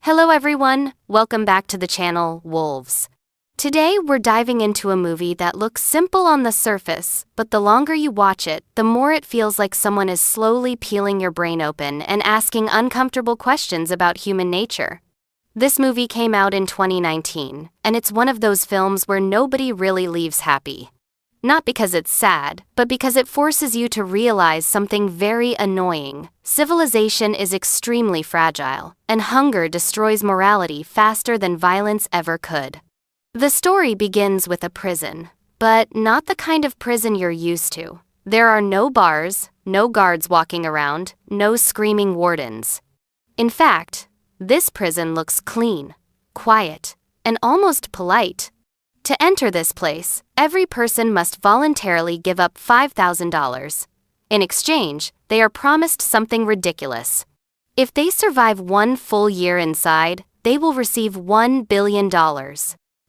Hello everyone, welcome back to the channel, Wolves. Today we're diving into a movie that looks simple on the surface, but the longer you watch it, the more it feels like someone is slowly peeling your brain open and asking uncomfortable questions about human nature. This movie came out in 2019, and it's one of those films where nobody really leaves happy. Not because it's sad, but because it forces you to realize something very annoying. Civilization is extremely fragile, and hunger destroys morality faster than violence ever could. The story begins with a prison, but not the kind of prison you're used to. There are no bars, no guards walking around, no screaming wardens. In fact, this prison looks clean, quiet, and almost polite. To enter this place, every person must voluntarily give up $5,000. In exchange, they are promised something ridiculous. If they survive one full year inside, they will receive $1 billion.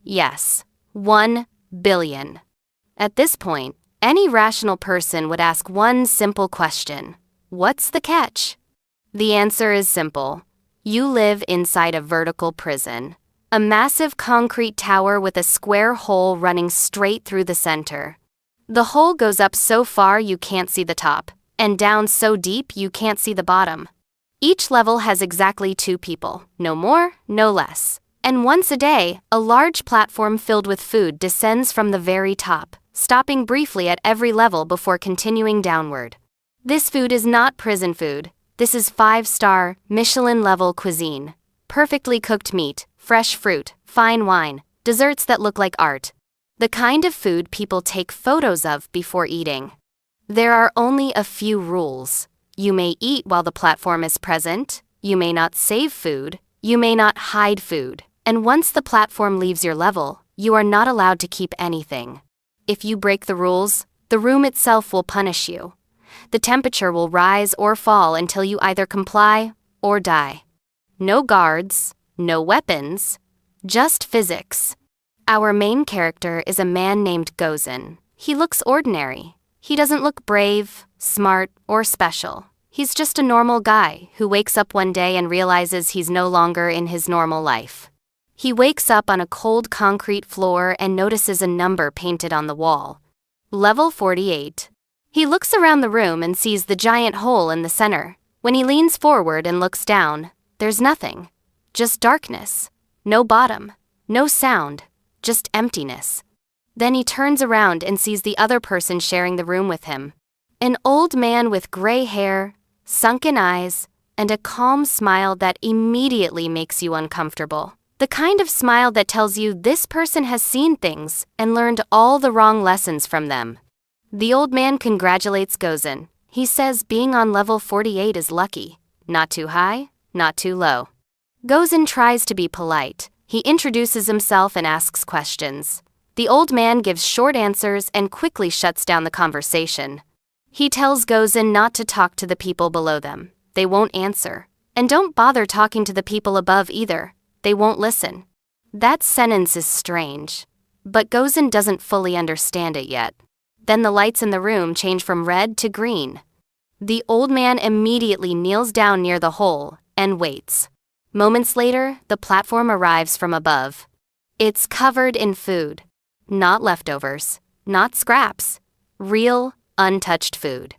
Yes, $1 billion. At this point, any rational person would ask one simple question: what's the catch? The answer is simple. You live inside a vertical prison. A massive concrete tower with a square hole running straight through the center. The hole goes up so far you can't see the top, and down so deep you can't see the bottom. Each level has exactly 2 people, no more, no less. And once a day, a large platform filled with food descends from the very top, stopping briefly at every level before continuing downward. This food is not prison food. This is 5-star, Michelin-level cuisine. Perfectly cooked meat, fresh fruit, fine wine, desserts that look like art. The kind of food people take photos of before eating. There are only a few rules. You may eat while the platform is present, you may not save food, you may not hide food, and once the platform leaves your level, you are not allowed to keep anything. If you break the rules, the room itself will punish you. The temperature will rise or fall until you either comply or die. No guards, no weapons, just physics. Our main character is a man named Gozin. He looks ordinary. He doesn't look brave, smart, or special. He's just a normal guy who wakes up one day and realizes he's no longer in his normal life. He wakes up on a cold concrete floor and notices a number painted on the wall. Level 48. He looks around the room and sees the giant hole in the center. When he leans forward and looks down, there's nothing. Just darkness. No bottom. No sound. Just emptiness. Then he turns around and sees the other person sharing the room with him. An old man with gray hair, sunken eyes, and a calm smile that immediately makes you uncomfortable. The kind of smile that tells you this person has seen things and learned all the wrong lessons from them. The old man congratulates Gozin. He says being on level 48 is lucky. Not too high, not too low. Gozin tries to be polite. He introduces himself and asks questions. The old man gives short answers and quickly shuts down the conversation. He tells Gozin not to talk to the people below them. They won't answer. And don't bother talking to the people above either. They won't listen. That sentence is strange. But Gozin doesn't fully understand it yet. Then the lights in the room change from red to green. The old man immediately kneels down near the hole and waits. Moments later, the platform arrives from above. It's covered in food. Not leftovers, not scraps. Real, untouched food.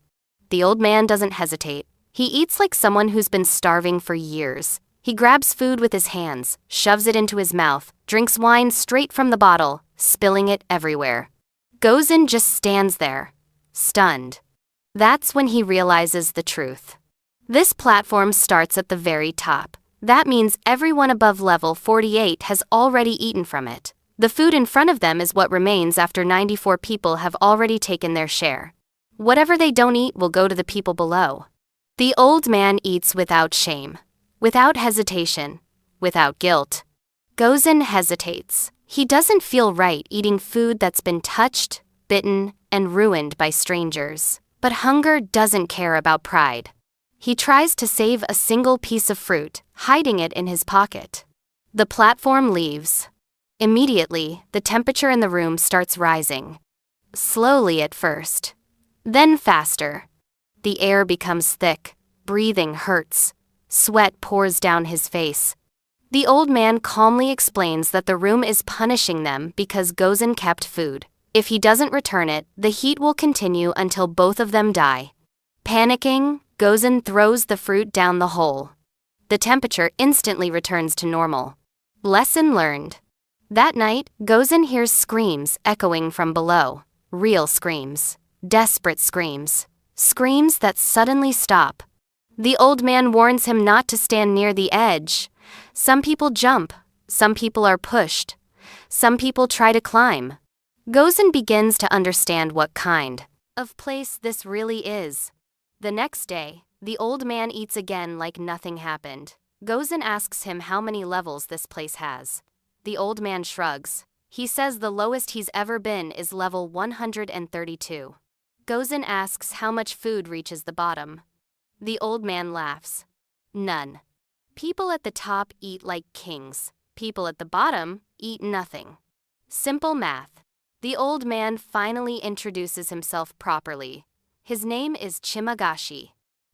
The old man doesn't hesitate. He eats like someone who's been starving for years. He grabs food with his hands, shoves it into his mouth, drinks wine straight from the bottle, spilling it everywhere. Gozin just stands there, stunned. That's when he realizes the truth. This platform starts at the very top. That means everyone above level 48 has already eaten from it. The food in front of them is what remains after 94 people have already taken their share. Whatever they don't eat will go to the people below. The old man eats without shame, without hesitation, without guilt. Gozin hesitates. He doesn't feel right eating food that's been touched, bitten, and ruined by strangers. But hunger doesn't care about pride. He tries to save a single piece of fruit, hiding it in his pocket. The platform leaves. Immediately, the temperature in the room starts rising. Slowly at first. Then faster. The air becomes thick. Breathing hurts. Sweat pours down his face. The old man calmly explains that the room is punishing them because Gozen kept food. If he doesn't return it, the heat will continue until both of them die. Panicking, Gozen throws the fruit down the hole. The temperature instantly returns to normal. Lesson learned. That night, Gozen hears screams echoing from below. Real screams. Desperate screams. Screams that suddenly stop. The old man warns him not to stand near the edge. Some people jump. Some people are pushed. Some people try to climb. Gozen begins to understand what kind of place this really is. The next day, the old man eats again like nothing happened. Gozen asks him how many levels this place has. The old man shrugs. He says the lowest he's ever been is level 132. Gozen asks how much food reaches the bottom. The old man laughs. None. People at the top eat like kings. People at the bottom eat nothing. Simple math. The old man finally introduces himself properly. His name is Chimagashi.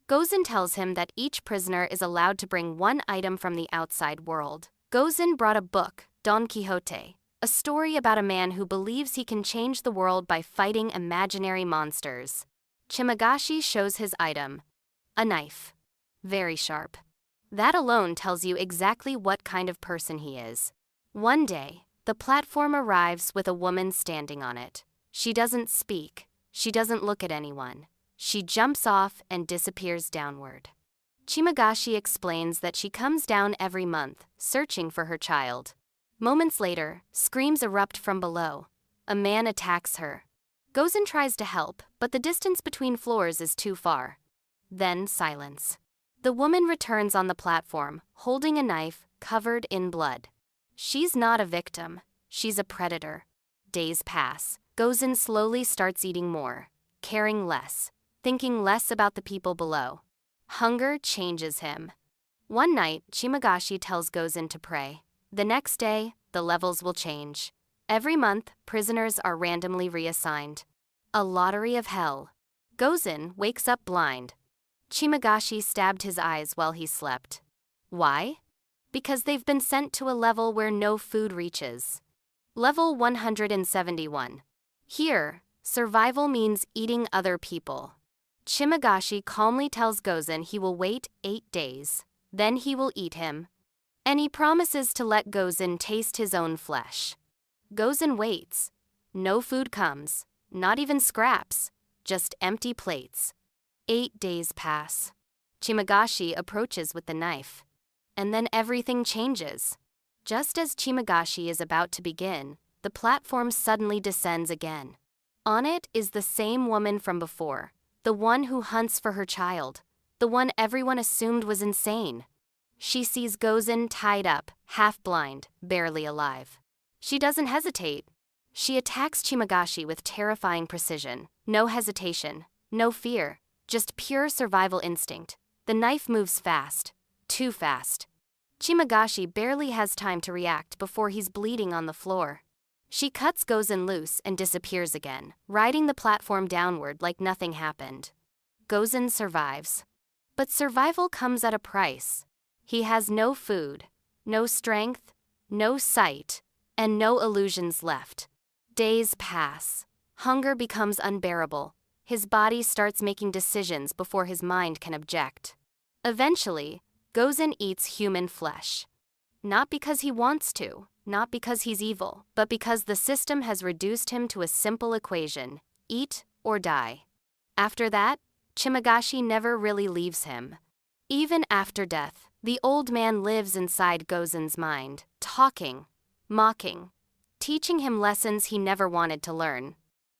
Gozen tells him that each prisoner is allowed to bring one item from the outside world. Gozen brought a book, Don Quixote, a story about a man who believes he can change the world by fighting imaginary monsters. Chimagashi shows his item. A knife. Very sharp. That alone tells you exactly what kind of person he is. One day, the platform arrives with a woman standing on it. She doesn't speak. She doesn't look at anyone. She jumps off and disappears downward. Chimagashi explains that she comes down every month, searching for her child. Moments later, screams erupt from below. A man attacks her. Gozen tries to help, but the distance between floors is too far. Then silence. The woman returns on the platform, holding a knife covered in blood. She's not a victim. She's a predator. Days pass. Gozen slowly starts eating more, caring less, thinking less about the people below. Hunger changes him. One night, Chimagashi tells Gozen to pray. The next day, the levels will change. Every month, prisoners are randomly reassigned. A lottery of hell. Gozen wakes up blind. Chimagashi stabbed his eyes while he slept. Why? Because they've been sent to a level where no food reaches. Level 171. Here, survival means eating other people. Chimagashi calmly tells Gozen he will wait 8 days. Then he will eat him. And he promises to let Gozen taste his own flesh. Gozen waits. No food comes, not even scraps, just empty plates. 8 days pass. Chimagashi approaches with the knife. And then everything changes. Just as Chimagashi is about to begin, the platform suddenly descends again. On it is the same woman from before, the one who hunts for her child, the one everyone assumed was insane. She sees Gozen tied up, half-blind, barely alive. She doesn't hesitate. She attacks Chimagashi with terrifying precision. No hesitation, no fear, just pure survival instinct. The knife moves fast, too fast. Chimagashi barely has time to react before he's bleeding on the floor. She cuts Gozen loose and disappears again, riding the platform downward like nothing happened. Gozen survives. But survival comes at a price. He has no food, no strength, no sight, and no illusions left. Days pass. Hunger becomes unbearable. His body starts making decisions before his mind can object. Eventually, Gozen eats human flesh. Not because he wants to, not because he's evil, but because the system has reduced him to a simple equation: eat or die. After that, Chimagashi never really leaves him. Even after death, the old man lives inside Gozen's mind, talking, mocking, teaching him lessons he never wanted to learn.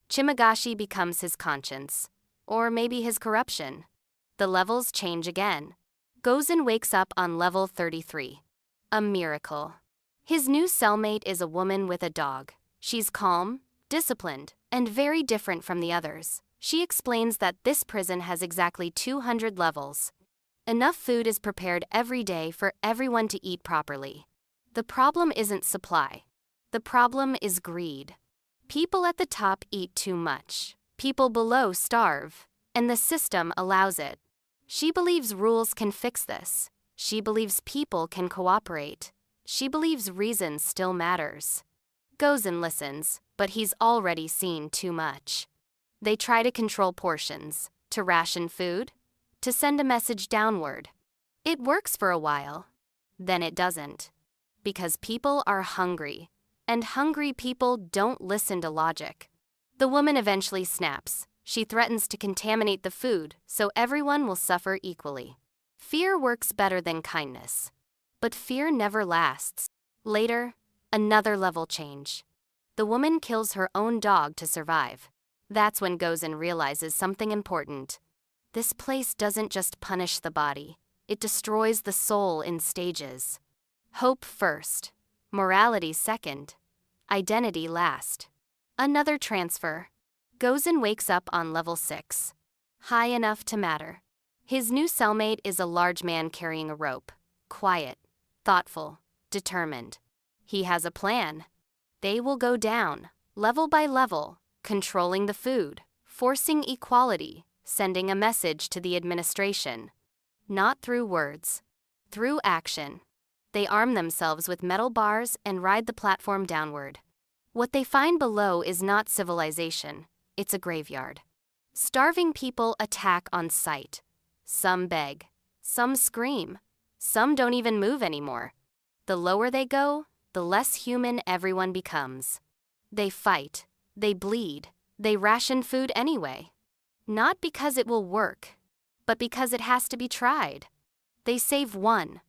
Chimagashi becomes his conscience, or maybe his corruption. The levels change again. Gozen wakes up on level 33. A miracle. His new cellmate is a woman with a dog. She's calm, disciplined, and very different from the others. She explains that this prison has exactly 200 levels. Enough food is prepared every day for everyone to eat properly. The problem isn't supply. The problem is greed. People at the top eat too much. People below starve, and the system allows it. She believes rules can fix this. She believes people can cooperate. She believes reason still matters. Gozen listens, but he's already seen too much. They try to control portions, to ration food, to send a message downward. It works for a while. Then it doesn't. Because people are hungry, and hungry people don't listen to logic. The woman eventually snaps. She threatens to contaminate the food so everyone will suffer equally. Fear works better than kindness. But fear never lasts. Later, another level change. The woman kills her own dog to survive. That's when Gozen realizes something important. This place doesn't just punish the body, it destroys the soul in stages. Hope first, morality second, identity last. Another transfer. Gozen wakes up on level 6. High enough to matter. His new cellmate is a large man carrying a rope. Quiet, thoughtful, determined. He has a plan. They will go down, level by level, controlling the food, forcing equality, sending a message to the administration. Not through words, through action. They arm themselves with metal bars and ride the platform downward. What they find below is not civilization, it's a graveyard. Starving people attack on sight. Some beg, some scream, some don't even move anymore. The lower they go, the less human everyone becomes. They fight, they bleed, they ration food anyway. Not because it will work, but because it has to be tried. They save one,